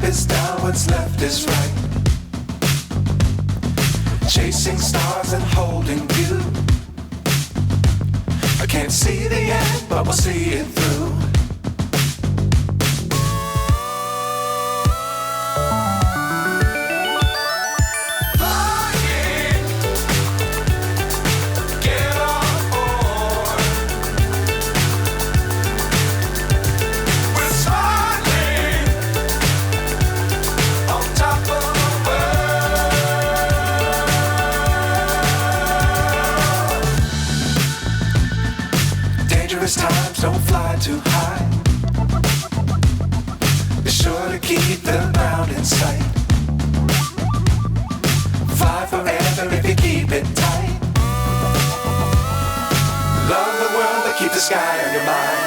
is down, what's left is right. Chasing stars and holding you. I can't see the end, but we'll see it through. Times don't fly too high. Be sure to keep the ground in sight. Fly forever if you keep it tight. Love the world, but keep the sky on your mind.